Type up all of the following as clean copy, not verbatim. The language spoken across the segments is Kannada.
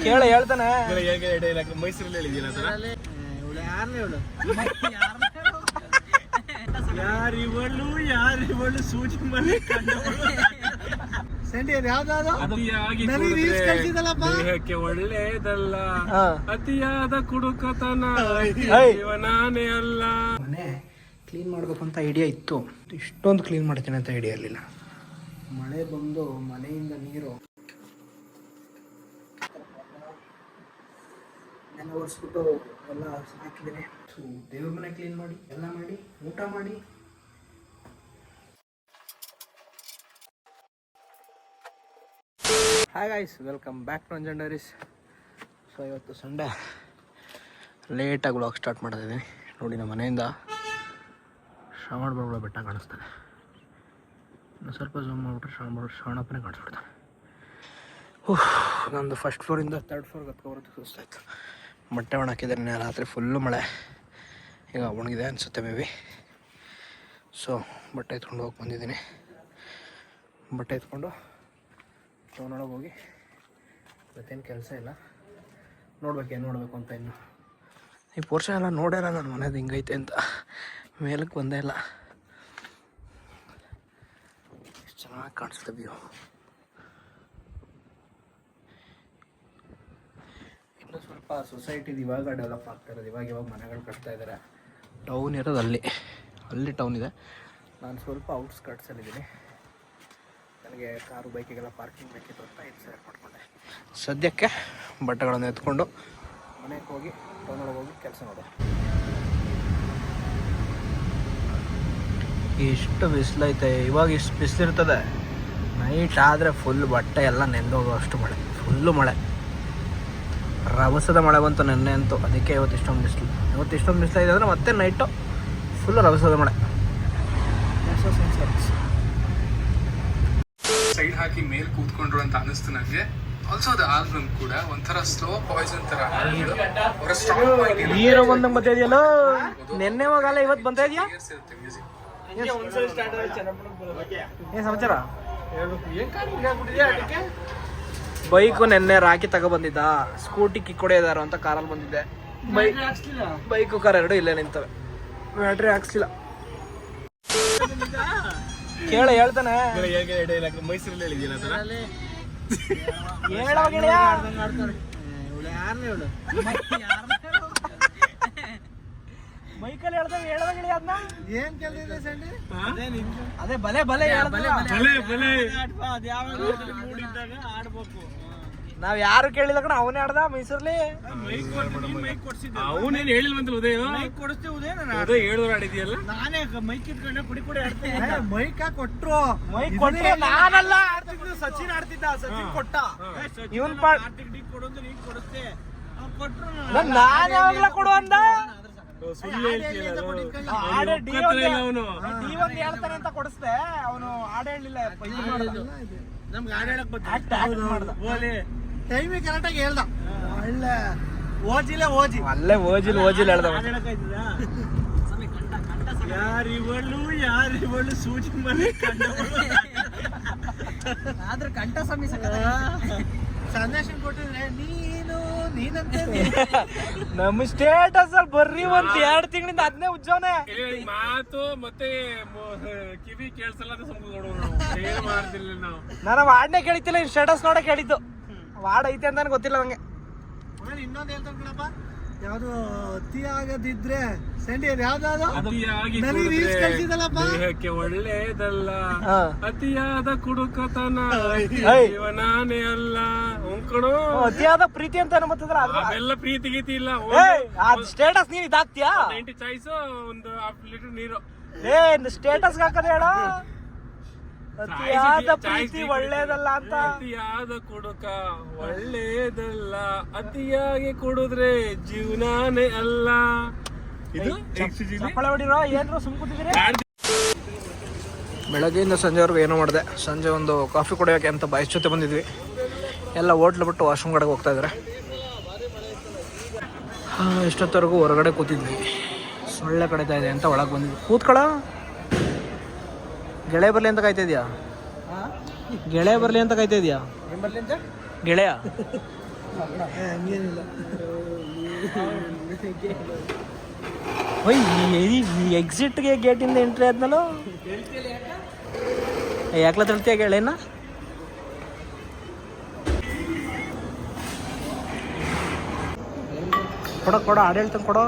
ಕೇಳ ಹೇಳ್ತಾನೆ. ಮೈಸೂರಲ್ಲಿ ಹೇಳಿದ್ದೀನಿ ಯಾರಿವಳು ಸೂಜಿ ಮನೆ ದೇಹಕ್ಕೆ ಒಳ್ಳೇದಲ್ಲ, ಅತಿಯಾದ ಕುಡುಕತನ ನಾನೇ ಅಲ್ಲ. ಮನೆ ಕ್ಲೀನ್ ಮಾಡ್ಬೇಕು ಅಂತ ಐಡಿಯಾ ಇತ್ತು, ಇಷ್ಟೊಂದು ಕ್ಲೀನ್ ಮಾಡ್ತೀನಿ ಅಂತ ಐಡಿಯಾ ಇರಲಿಲ್ಲ. ಮಳೆ ಬಂದು ಮನೆಯಿಂದ ನೀರು ಎಲ್ಲ ಒರೆಸ್ಬಿಟ್ಟು ಎಲ್ಲ ಹಾಕಿದ್ದೀನಿ. ಸೊ ದೇವ್ರ ಮನೆ ಕ್ಲೀನ್ ಮಾಡಿ ಎಲ್ಲ ಮಾಡಿ ಊಟ ಮಾಡಿ hi guys, welcome back to Anjan Diaries. So ಇವತ್ತು ಸಂಡೇ ಲೇಟಾಗಿ ವ್ಲಾಗ್ ಸ್ಟಾರ್ಟ್ ಮಾಡ್ತಾಯಿದ್ದೀನಿ. ನೋಡಿ ನಮ್ಮ ಮನೆಯಿಂದ ಶ್ರವಣ ಬೆಳಗೊಳ ಬೆಟ್ಟ ಕಾಣಿಸ್ತಾನೆ. ಇನ್ನು ಸ್ವಲ್ಪ ಝೂಮ್ ಮಾಡಿಬಿಟ್ರೆ ಶ್ರವಣಪ್ಪನೇ ಕಾಣಿಸ್ಬಿಡ್ತಾನೆ. ನಂದು ಫಸ್ಟ್ ಫ್ಲೋರಿಂದ ಥರ್ಡ್ ಫ್ಲೋರ್ಗೆ ಹತ್ಕೊಬರುತ್ತೆ ಸುಸ್ತಾಯಿತು. ಬಟ್ಟೆ ಒಣಹಾಕಿದ್ದೇನೆ, ರಾತ್ರಿ ಫುಲ್ಲು ಮಳೆ, ಈಗ ಒಣಗಿದೆ ಅನಿಸುತ್ತೆ ಮೇ ಬಿ. ಸೊ ಬಟ್ಟೆ ಎತ್ಕೊಂಡು ಹೋಗಿ ಬಂದಿದ್ದೀನಿ. ಬಟ್ಟೆ ಎತ್ಕೊಂಡು ಟೌನೊಳಗೆ ಹೋಗಿ ಮತ್ತೇನು ಕೆಲಸ ಇಲ್ಲ, ಏನು ನೋಡಬೇಕು ಅಂತ. ಇನ್ನು ಈ ಪೋರ್ಷನ್ ಎಲ್ಲ ನೋಡ್ಯಾರ ನನ್ನ ಮನೇದು ಹಿಂಗೈತೆ ಅಂತ. ಮೇಲಕ್ಕೆ ಬಂದೇ ಇಲ್ಲ. ಎಷ್ಟು ಚೆನ್ನಾಗಿ ಕಾಣಿಸುತ್ತೆ ವ್ಯೂ. ಇನ್ನೂ ಸ್ವಲ್ಪ ಸೊಸೈಟಿದು ಇವಾಗ ಡೆವಲಪ್ ಆಗ್ತಾ ಇರೋದು. ಇವಾಗ ಮನೆಗಳು ಕಟ್ತಾ ಇದ್ದಾರೆ. ಟೌನ್ ಇರೋದು ಅಲ್ಲಿ ಟೌನ್ ಇದೆ. ನಾನು ಸ್ವಲ್ಪ ಔಟ್ಸ್ಕರ್ಟ್ಸಲ್ಲಿದ್ದೀನಿ. ನನಗೆ ಕಾರು ಬೈಕಿಗೆಲ್ಲ ಪಾರ್ಕಿಂಗ್ ಬೇಕಿತ್ತು ಅಂತ ಇದು ಸೆಲೆಕ್ಟ್ ಮಾಡಿಕೊಂಡೆ. ಸದ್ಯಕ್ಕೆ ಬಟ್ಟೆಗಳನ್ನು ಎತ್ಕೊಂಡು ಮನೆಗೆ ಹೋಗಿ ಟೌನೊಳಗೆ ಹೋಗಿ ಕೆಲಸ ಮಾಡೋದು. ಇಷ್ಟು ಬಿಸಿಲೈತೆ. ಇವಾಗ ಇಷ್ಟು ಬಿಸಿಲಿರ್ತದೆ, ನೈಟ್ ಆದರೆ ಫುಲ್ ಬಟ್ಟೆ ಎಲ್ಲ ನೆಂದೋಗೋ ಅಷ್ಟು ಮಳೆ, ಫುಲ್ಲು ಮಳೆ, ರಭಸದ ಮಳೆ ಬಂತು ನೆನ್ನೆ ಅಂತೂ. ಅದಕ್ಕೆ ಇವತ್ತು ಇಷ್ಟೊಂದು ಬಿಸಿಲು ಇದೆ ಅಂದರೆ ಮತ್ತೆ ನೈಟು ಫುಲ್ಲು ರಭಸದ ಮಳೆ. ಸೈಡ್ ಹಾಕಿ ಮೇಲೆ ಕೂತ್ಕೊಂಡ್ರು ಅಂತ ಅನಿಸ್ತು ನನಗೆ. ಆಲ್ಸೋ ಅದು ಆಲ್ಬಮ್ ಕೂಡ ಒಂಥರ ಸ್ಲೋ ಪಾಯ್ಸನ್ ತರ. ಹೀರೋ ಬಂದಂಗೆ ಬರ್ತಾ ಇದೆಯಲ್ಲ, ನೆನ್ನೆ ಹೋಗಲ್ಲ ಇವತ್ತು ಬಂತಾ ಇದೆಯಾ? ಏನು ಸಮಾಚಾರ? ಬೈಕು ನೆನ್ನೆ ರಾಕಿ ತಗೊಬಂದಿದ್ದ, ಸ್ಕೂಟಿ ಕಿಕ್ ಹೊಡೆಯೋದಾರು ಅಂತ ಕಾರಲ್ಲಿ ಬಂದಿದ್ದೆ. ಬೈಕು ಕಾರ್ ಎರಡು ಇಲ್ಲೇ ನಿಂತವೆ, ಬ್ಯಾಟ್ರಿ ಹಾಕ್ಸ್ಲಿಲ್ಲ. ಕೇಳ ಹೇಳ್ತಾನೆ. ಮೈಸೂರಲ್ಲಿ ಹೇಳಿದ್ದೀನಿ ಬೈಕಲ್ಲಿ ಹೇಳ್ತಾನೆ. ಹೇಳ್ದಂಗೆ ಅದನ್ನ ಏನ್ ಕೇಳಿದ್ರೆ ಸಂಡಿ ಅದೇ ಬಲೆ ಆಡ್ಬೇಕು. ನಾವ್ ಯಾರು ಕೇಳಿಲ್ಲ ಕಣ, ಅವನೇ ಆಡ್ದ ಮೈಸೂರಲ್ಲಿ. ಅವನೇನು ಹೇಳಿಲ್ವಂತ ಉದಯ ಕೊಡಿಸ್ತೀವಿ. ಉದಯ ಹೇಳಿದ್ರು ಆಡಿದ್ಯಲ್ಲ. ನಾನೇ ಮೈಕ್ ಇಟ್ಕೊಂಡೆ ಕುಡಿ ಆಡ್ತೀನಿ. ಮೈಕ ಕೊಟ್ರು, ಮೈಕ್ ಕೊಟ್ರೆ ನಾನಲ್ಲ ಆಡ್ತಿದ್ದು, ಸಚಿನ್ ಆಡ್ತಿದ್ದ. ಸಚಿನ್ ಕೊಟ್ಟ, ಇವನ್ ಕೊಡೋದು ನೀನ್ ಕೊಡುತ್ತೆ. ಕೊಟ್ರು ನಾನು ಯಾವಾಗ್ಲ ಕೊಡು ಅಂದ. ಹೇಳ್ತಾನೆ ಅಂತ ಕೊಡಿಸ್ದೆ, ಅವನು ಹಾಡು ಹೇಳಲಿಲ್ಲ. ನಮ್ಗೆ ಹಾಡು ಹೇಳಕ್ ಟೈಮಿಗೆ ಕರೆಕ್ಟಾಗಿ ಹೇಳ್ದ. ಒಳ್ಳೆ ಅಲ್ಲೇ ಓಜಿಲ್ ಹೇಳ್ದ. ಯಾರಿವಳು ಸೂಜಿ ಮನೆ ಆದ್ರೆ ಕಂಠ ಸಮೀಸ ಸಂದೇಶ ಕೊಟ್ಟಿದ್ರೆ ನೀನಂತೆ. ನಮ್ಮ ಸ್ಟೇಟಸ್ ಅಲ್ಲಿ ಬರ್ರಿ ಒಂದ್ 2 ತಿಂಗಳಿಂದ ಅದನ್ನೇ ಉಜ್ಜವನೆ. ಮಾತು ಮತ್ತೆ ಕಿವಿ ಕೇಳಿಸಲ್ಲ. ನಾನು ವಾಡ್ನೆ ಕೇಳಿತಿಲ್ಲ, ಸ್ಟೇಟಸ್ ನೋಡ ಕೇಳಿದ್ದು. ವಾಡ್ ಐತೆ ಅಂತ ಗೊತ್ತಿಲ್ಲ ನಂಗೆ. ಇನ್ನೊಂದು ಹೇಳ್ತಾನೆ ಕಣಪ್ಪ, ಯಾವ್ದು ಅತಿ ಆಗದಿದ್ರೆ ದೇಹಕ್ಕೆ ಒಳ್ಳೇದಲ್ಲ, ಅತಿಯಾದ ಕುಡುಕತನ ನಾನೇ ಅಲ್ಲ. ಅತಿಯಾದ ಪ್ರೀತಿ ಅಂತ ಅವೆಲ್ಲ ಪ್ರೀತಿ ಗೀತಿ ಇಲ್ಲ. ಸ್ಟೇಟಸ್ ನೀನ್ ಇದಾಗ್ತೀಯಾ? 90 ಚಾಯ್ಸ್, ಒಂದು 1/2 ಲೀಟರ್ ನೀರು. ಸ್ಟೇಟಸ್ ಹಾಕದ ಹೇಳ. ಅತಿಯಾದ ಪ್ರೀತಿ ಒಳ್ಳೇದಲ್ಲ ಅಂತ. ಅತಿಯಾದ ಕುಡುಕ ಒಳ್ಳೇದಲ್ಲ, ಅತಿಯಾಗಿ ಕುಡಿದ್ರೆ ಜೀವನಾನೇ ಅಲ್ಲ. ಚಪ್ಪಳೆ ಹೊಡಿರೋ ಏನ್ರು ಸುಮ್ಕೂತಿದ್ದೀರಿ? ಬೆಳಗ್ಗೆಯಿಂದ ಸಂಜೆವರೆಗೂ ಏನೋ ಮಾಡಿದೆ. ಸಂಜೆ ಒಂದು ಕಾಫಿ ಕುಡಿಯೋಕೆ ಅಂತ ಬಾಯ್ಸ್ ಜೊತೆ ಬಂದಿದ್ವಿ. ಎಲ್ಲ ಹೋಟ್ಲು ಬಿಟ್ಟು ವಾಶ್ರೂಮ್ ಕಡೆಗೆ ಹೋಗ್ತಾ ಇದ್ದಾರೆ. ಇಷ್ಟೊತ್ತವರೆಗೂ ಹೊರಗಡೆ ಕೂತಿದ್ವಿ. ಸೊಳ್ಳೆ ಕಡಿತಾ ಇದೆ ಅಂತ ಒಳಗೆ ಬಂದಿದ್ವಿ. ಕೂತ್ಕೊಳ್ಳ, ಗೆಳೆಯ ಬರಲಿ ಅಂತ ಕಾಯ್ತಾ ಇದೆಯಾ? ಗೆಳೆಯ ಬರಲಿ ಅಂತ ಕಾಯ್ತಾ ಇದೆಯಾ? ಗೆಳೆಯ ಹಂಗೇನಿಲ್ಲ. ಓಯ್ ಈ ಎಕ್ಸಿಟ್ಗೆ ಗೇಟಿಂದ ಎಂಟ್ರಿ ಆದ್ನಲ್ಲ, ಯಾಕ್ಲ ತಳ್ತಿಯಾಗ ಹೇಳೇನ. ಕೊಡೋ ಆಡಳಿತ ಕೊಡೋ.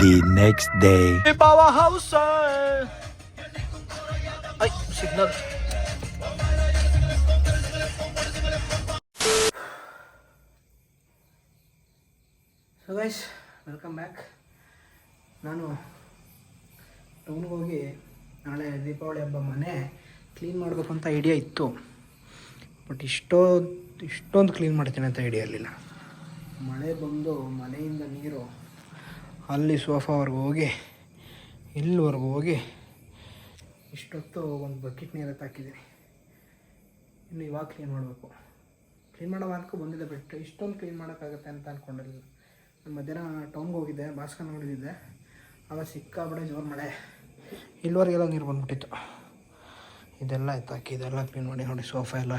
The next day. Power house. Ay, signal. So guys, welcome back. ನಾನು ಟೌನ್ಗೆ ಹೋಗಿ ನಾಳೆ ದೀಪಾವಳಿ ಹಬ್ಬ ಮನೆ ಕ್ಲೀನ್ ಮಾಡಬೇಕು ಅಂತ ಐಡಿಯಾ ಇತ್ತು. ಬಟ್ ಇಷ್ಟೊಂದು ಕ್ಲೀನ್ ಮಾಡ್ತೀನಿ ಅಂತ ಐಡಿಯಾ ಇರಲಿಲ್ಲ. ಮಳೆ ಬಂದು ಮನೆಯಿಂದ ನೀರು ಅಲ್ಲಿ ಸೋಫಾವರೆಗೂ ಹೋಗಿ ಇಲ್ಲಿವರೆಗೂ ಹೋಗಿ ಇಷ್ಟೊತ್ತು ಒಂದು ಬಕೆಟ್ ನೀರು ಹಾಕಿದ್ದೀನಿ. ಇನ್ನು ಇವಾಗ ಕ್ಲೀನ್ ಮಾಡಬೇಕು. ಕ್ಲೀನ್ ಮಾಡೋ ಮಾರ್ಕು ಬಂದಿದೆ, ಬಿಟ್ಟು ಇಷ್ಟೊಂದು ಕ್ಲೀನ್ ಮಾಡೋಕ್ಕಾಗುತ್ತೆ ಅಂತ ಅಂದ್ಕೊಂಡಿರಲಿಲ್ಲ. ನಾನು ಮಧ್ಯಾಹ್ನ ಟೌನ್ಗೆ ಹೋಗಿದ್ದೆ, ಭಾಸ್ಕರ್ ನೋಡಿದ್ದೆ. ಆಗ ಸಿಕ್ಕಾಬಡೆ ಜೋರು ಮಳೆ, ಇಲ್ಲಿವರೆಗೆಲ್ಲ ನೀರು ಬಂದ್ಬಿಟ್ಟಿತ್ತು. ಇದೆಲ್ಲ ಎತ್ತಾಕಿ ಇದೆಲ್ಲ ಕ್ಲೀನ್ ಮಾಡಿ ನೋಡಿ, ಸೋಫಾ ಎಲ್ಲ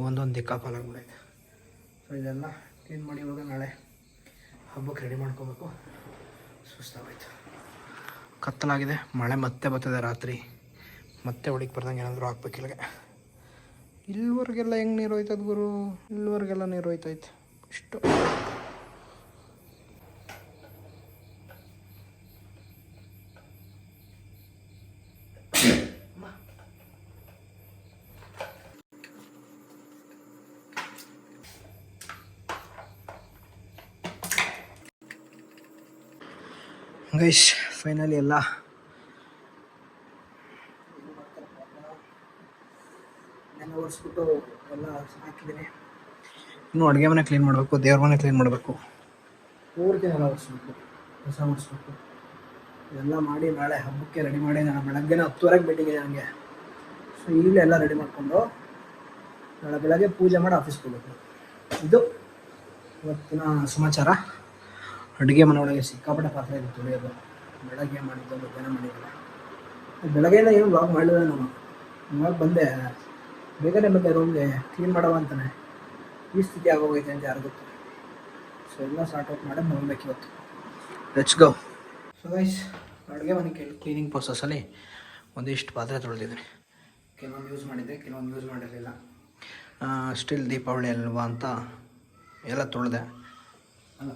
ಒಂದೊಂದು ದಿಕ್ಕಾಪಾಲಾಗ್ಬಿಡೈತೆ. ಸೊ ಇದೆಲ್ಲ ಕ್ಲೀನ್ ಮಾಡಿ ಇವಾಗ ನಾಳೆ ಹಬ್ಬಕ್ಕೆ ರೆಡಿ ಮಾಡ್ಕೋಬೇಕು. ಸುಸ್ತಾಗೋಯ್ತು, ಕತ್ತಲಾಗಿದೆ, ಮಳೆ ಮತ್ತೆ ಬರ್ತದೆ ರಾತ್ರಿ. ಮತ್ತೆ ಹೊಡಿಗೆ ಬರ್ದಂಗೆ ಏನಾದರೂ ಹಾಕ್ಬೇಕು ಇಲ್ಲಿಗೆ. ಇಲ್ಲಿವರೆಗೆಲ್ಲ ಹೆಂಗೆ ನೀರು ಹೋಯ್ತದ ಗುರು, ಇಲ್ಲಿವರೆಗೆಲ್ಲ ನೀರು ಹೋಯ್ತೈತೆ ಇಷ್ಟು. ಗೈಸ್ ಫೈನಲಿ ಎಲ್ಲ ನೆನೆ ಒರೆಸ್ಬಿಟ್ಟು ಎಲ್ಲ ಹಾಕಿದ್ದೀನಿ. ಇನ್ನೂ ಅಡುಗೆ ಮನೆ ಕ್ಲೀನ್ ಮಾಡಬೇಕು, ದೇವ್ರ ಮನೆ ಕ್ಲೀನ್ ಮಾಡಬೇಕು, ಪೂರ್ತಿ ನೆಲ ಒರೆಸ್ಬೇಕು, ಕಸ ಒರೆಸ್ಬೇಕು. ಇದೆಲ್ಲ ಮಾಡಿ ನಾಳೆ ಹಬ್ಬಕ್ಕೆ ರೆಡಿ ಮಾಡಿ. ನಾನು ಬೆಳಗ್ಗೆ 10:30 ಮೀಟಿಂಗ್ ಇದೆ ನನಗೆ. ಸೊ ಈಗಲೇ ಎಲ್ಲ ರೆಡಿ ಮಾಡಿಕೊಂಡು ನಾಳೆ ಬೆಳಗ್ಗೆ ಪೂಜೆ ಮಾಡಿ ಆಫೀಸ್ಗೆ ಹೋಗ್ಬೇಕು. ಇದು ಇವತ್ತಿನ ಸಮಾಚಾರ. ಅಡುಗೆ ಮನೆ ಒಳಗೆ ಸಿಕ್ಕಾಪಟ್ಟೆ ಪಾತ್ರೆ ಇದೆ ತೊಳೆಯೋದು. ಬೆಳಗ್ಗೆ ಮಾಡಿದ್ದು, ಮಧ್ಯಾಹ್ನ ಮಾಡಿದ್ದೆ. ಬೆಳಗ್ಗೆಯಿಂದ ಏನು ವ್ಲಾಗ್ ಮಾಡಿದೆ ನಾನು. ಇವಾಗ ಬಂದೆ, ಬೇಗನೆ ಬಂದೆ ರೂಮ್ಗೆ, ಕ್ಲೀನ್ ಮಾಡವ ಅಂತಾನೆ. ಈ ಸ್ಥಿತಿ ಆಗೋಗೈತೆ ಅಂತ ಯಾರು ಗೊತ್ತು. ಸೊ ಎಲ್ಲ ಸಾರ್ಟ್ ಔಟ್ ಮಾಡಿ ಮಲ್ಬೇಕು ಇವತ್ತು. Let's go. ಸೊ ಗೈಸ್, ಅಡುಗೆ ಮನೆ ಕ್ಲೀನಿಂಗ್ ಪ್ರೊಸೆಸ್ಸಲ್ಲಿ ಒಂದಿಷ್ಟು ಪಾತ್ರೆ ತೊಳೆದಿದ್ದೀನಿ. ಕೆಲವೊಂದು ಯೂಸ್ ಮಾಡಿದ್ದೆ, ಕೆಲವೊಂದು ಯೂಸ್ ಮಾಡಿರಲಿಲ್ಲ. ಸ್ಟಿಲ್ ದೀಪಾವಳಿ ಅಲ್ವಾ ಅಂತ ಎಲ್ಲ ತೊಳೆದೆ. ಅಲ್ಲ,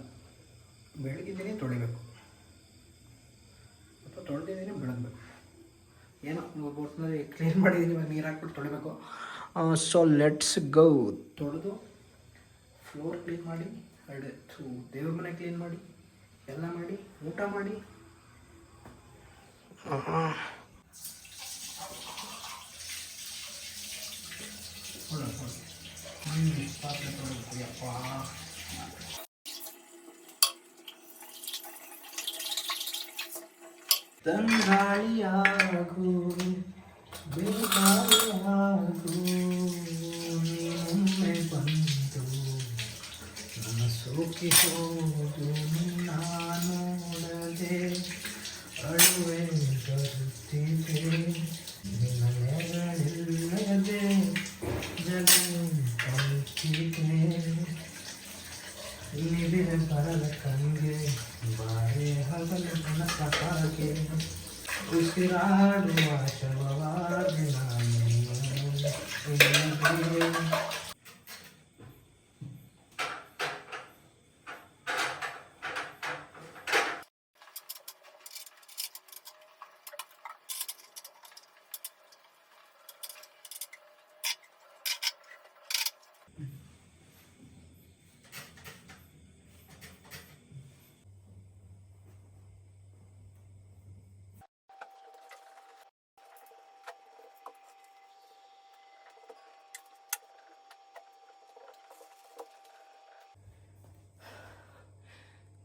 ಬೆಳಗಿದ್ದೀನಿ ತೊಳಿಬೇಕು, ಅಥವಾ ತೊಳೆದಿದ್ದೀನಿ ಬೆಳಗಬೇಕು. ಏನೋ ಒಟ್ಟಿನಲ್ಲಿ ಕ್ಲೀನ್ ಮಾಡಿದ್ದೀನಿ, ಇವಾಗ ನೀರು ಹಾಕ್ಬಿಟ್ಟು ತೊಳಿಬೇಕು. So let's go. ತೊಳೆದು ಫ್ಲೋರ್ ಕ್ಲೀನ್ ಮಾಡಿ, ದೇವ್ರ ಮನೆ ಕ್ಲೀನ್ ಮಾಡಿ, ಎಲ್ಲ ಮಾಡಿ, ಊಟ ಮಾಡಿ. ಪಾತ್ರೆ ತೊಳಿಬೇಕು. ಅಪ್ಪ ತಂಗಾಳಿಯಾಗು ಬೇಕಾಳಿಯಾಗು, ನೀನೊಮ್ಮೆ ಬಂದು ನನ್ನ ಸೋಕಿ ಹೋದು. ನಿನ್ನ ನೋಡದೆ ಅಳುವೆ ಬರುತ್ತಿದೆ, ನಿನ್ನ ನೆರಳಿಲ್ಲದೆ ಜಗ ಕಾಯುತ್ತಿದೆ. ನಿಬಿರ ಬರಲ ಕಣ್ಗೆ ಬಾರೆ ಹಗಲು ಮನಸ ಕಾಗೆ, ಉಸಿರಾಡುವ ಶವವಾಗಿ ನಾನು.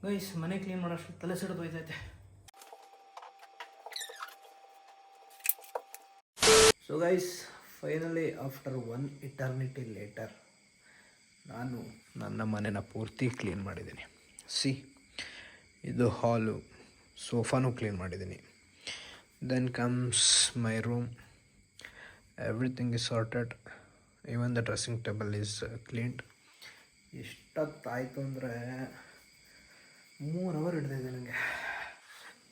ಗೈಸ್, ಮನೆ ಕ್ಲೀನ್ ಮಾಡೋಷ್ಟು ತಲೆ ಸಿಡಿದು ಹೋಯ್ತೈತೆ. So guys, finally after 1 eternity later ನಾನು ನನ್ನ ಮನೆನ ಪೂರ್ತಿ ಕ್ಲೀನ್ ಮಾಡಿದ್ದೀನಿ. ಇದು ಹಾಲು, ಸೋಫಾನು ಕ್ಲೀನ್ ಮಾಡಿದ್ದೀನಿ. Then comes my room. Everything is sorted. Even the dressing table is cleaned. ಎಷ್ಟೊತ್ತಾಯಿತು ಅಂದರೆ 3 ಅವರ್ ಹಿಡಿದಿದೆ ನನಗೆ.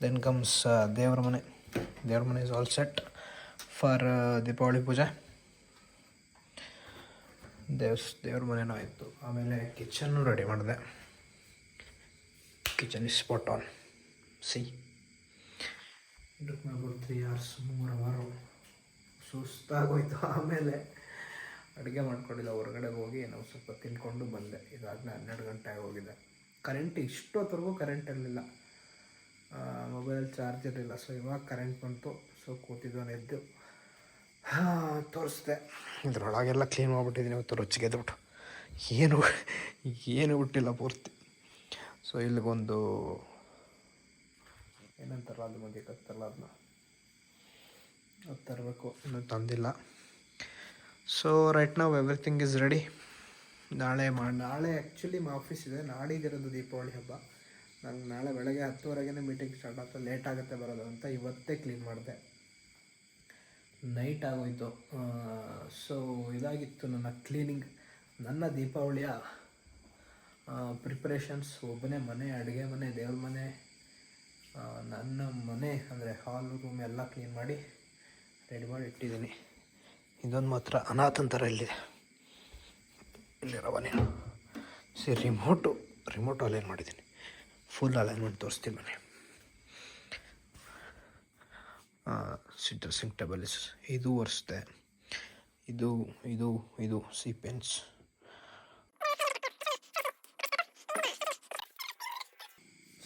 ದೆನ್ ಕಮ್ಸ್ ದೇವ್ರ ಮನೆ is all set for Deepavali ಪೂಜೆ. ದೇವ್ರ ಮನೆನೂ ಆಯಿತು. ಆಮೇಲೆ ಕಿಚನ್ನು ರೆಡಿ ಮಾಡಿದೆ. Kitchen is spot on. ಇದಕ್ಕೆ ಮಾಡ್ಬೋದು 3 hours, 3 ಅವರು ಸುಸ್ತಾಗೋಯ್ತು. ಆಮೇಲೆ ಅಡುಗೆ ಮಾಡ್ಕೊಂಡಿಲ್ಲ, ಹೊರಗಡೆ ಹೋಗಿ ನಾವು ಸ್ವಲ್ಪ ತಿನ್ಕೊಂಡು ಬಂದೆ. ಇದಾದ್ಮೇಲೆ 12 ಗಂಟೆ ಆಗೋಗಿದೆ. ಕರೆಂಟ್ ಇಷ್ಟೊತ್ತವರೆಗೂ ಕರೆಂಟ್ ಇರಲಿಲ್ಲ, ಮೊಬೈಲ್ ಚಾರ್ಜ್ ಇರಲಿಲ್ಲ. ಸೊ ಇವಾಗ ಕರೆಂಟ್ ಬಂತು. ಸೊ ಕೂತಿದ್ದವನೆದ್ದು ತೋರಿಸ್ದೆ. ಇದ್ರೊಳಗೆಲ್ಲ ಕ್ಲೀನ್ ಮಾಡಿಬಿಟ್ಟಿದ್ದೀನಿ ಇವತ್ತು, ರುಚಿಗೆ ದುಡ್ಡು ಏನು ಬಿಟ್ಟಿಲ್ಲ ಪೂರ್ತಿ. ಸೊ ಇಲ್ಲಿಗೊಂದು ಏನಂತಾರಲ್ಲ, ಅದು ಮಂದಿ ಕತ್ತಲ್ಲ, ಅದನ್ನ ಅದು ತರಬೇಕು, ಇನ್ನೂ ತಂದಿಲ್ಲ. ಸೊ ರೈಟ್ ನಾವು ಎವ್ರಿಥಿಂಗ್ ಈಸ್ ರೆಡಿ. ನಾಳೆ ಆ್ಯಕ್ಚುಲಿ ಆಫೀಸ್ ಇದೆ. ನಾಡಿದ್ದಿರೋದು ದೀಪಾವಳಿ ಹಬ್ಬ. ನಂಗೆ ನಾಳೆ ಬೆಳಗ್ಗೆ 10:30ಗೆ ಮೀಟಿಂಗ್ ಸ್ಟಾರ್ಟ್ ಆಗ್ತದೆ, ಲೇಟ್ ಆಗುತ್ತೆ ಬರೋದು ಅಂತ ಇವತ್ತೇ ಕ್ಲೀನ್ ಮಾಡಿದೆ. ನೈಟ್ ಆಗೋಯ್ತು. ಸೊ ಇದಾಗಿತ್ತು ನನ್ನ ಕ್ಲೀನಿಂಗ್, ನನ್ನ ದೀಪಾವಳಿಯ ಪ್ರಿಪ್ರೇಷನ್ಸ್. ಒಬ್ಬನೇ ಮನೆ, ಅಡುಗೆ ಮನೆ, ದೇವ್ರ ಮನೆ, ನನ್ನ ಮನೆ ಅಂದರೆ ಹಾಲ್ ರೂಮ್ ಎಲ್ಲ ಕ್ಲೀನ್ ಮಾಡಿ ರೆಡಿ ಮಾಡಿ ಇಟ್ಟಿದ್ದೀನಿ. ಇದೊಂದು ಮಾತ್ರ ಅನಾಥನ್ ಥರ ಇಲ್ಲಿದೆ. ಇಲ್ಲಿರವ ನೀನು ರಿಮೋಟು ಅಲೈನ್ ಮಾಡಿದ್ದೀನಿ. ಫುಲ್ ಅಲೈನ್ಮೆಂಟ್ ತೋರಿಸ್ತೀನಿ ಬನ್ನಿ. ಡ್ರೆಸ್ಸಿಂಗ್ ಟೇಬಲ್ ಇದು ಒರೆಸ್ದೆ. ಇದು ಸೀಪೆನ್ಸ್.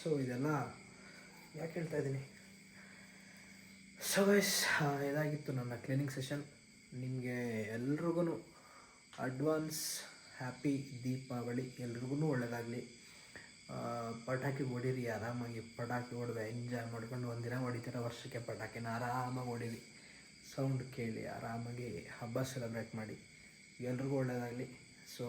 ಸೊ ಇದೆಲ್ಲ ಯಾಕೆ ಹೇಳ್ತಾ ಇದ್ದೀನಿ. ಸೊ ಗೈಸ್, ಇದಾಗಿತ್ತು ನನ್ನ ಕ್ಲೀನಿಂಗ್ ಸೆಷನ್. ನಿಮಗೆ ಎಲ್ರಿಗೂ ಅಡ್ವಾನ್ಸ್ ಹ್ಯಾಪಿ ದೀಪಾವಳಿ. ಎಲ್ರಿಗೂ ಒಳ್ಳೆಯದಾಗಲಿ. ಪಟಾಕಿ ಹೊಡೀರಿ ಆರಾಮಾಗಿ. ಪಟಾಕಿ ಹೊಡೆದು ಎಂಜಾಯ್ ಮಾಡ್ಕೊಂಡು ಒಂದಿನ ಹೊಡಿತೀರ, ವರ್ಷಕ್ಕೆ ಪಟಾಕಿನ ಆರಾಮಾಗಿ ಹೊಡೀರಿ. ಸೌಂಡ್ ಕೇಳಿ ಆರಾಮಾಗಿ ಹಬ್ಬ ಸೆಲೆಬ್ರೇಟ್ ಮಾಡಿ. ಎಲ್ರಿಗೂ ಒಳ್ಳೆಯದಾಗಲಿ. ಸೊ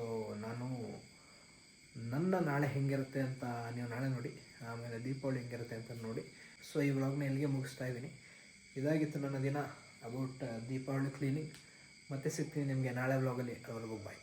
ನನ್ನ ನಾಳೆ ಹೆಂಗಿರುತ್ತೆ ಅಂತ ನೀವು ನಾಳೆ ನೋಡಿ, ಆಮೇಲೆ ದೀಪಾವಳಿ ಹೆಂಗಿರುತ್ತೆ ಅಂತ ನೋಡಿ. ಸೊ ಈ ವ್ಲಾಗ್ನ ಎಲ್ಲಿಗೆ ಮುಗಿಸ್ತಾ ಇದ್ದೀನಿ. ಇದಾಗಿತ್ತು ನನ್ನ ದಿನ ಅಬೌಟ್ ದೀಪಾವಳಿ ಕ್ಲೀನಿಂಗ್. ಮತ್ತೆ ಸಿಗ್ತೀನಿ ನಿಮಗೆ ನಾಳೆ ವ್ಲಾಗಲ್ಲಿ. ಅಲ್ಲಿವರೆಗೂ ಬಾಯ್.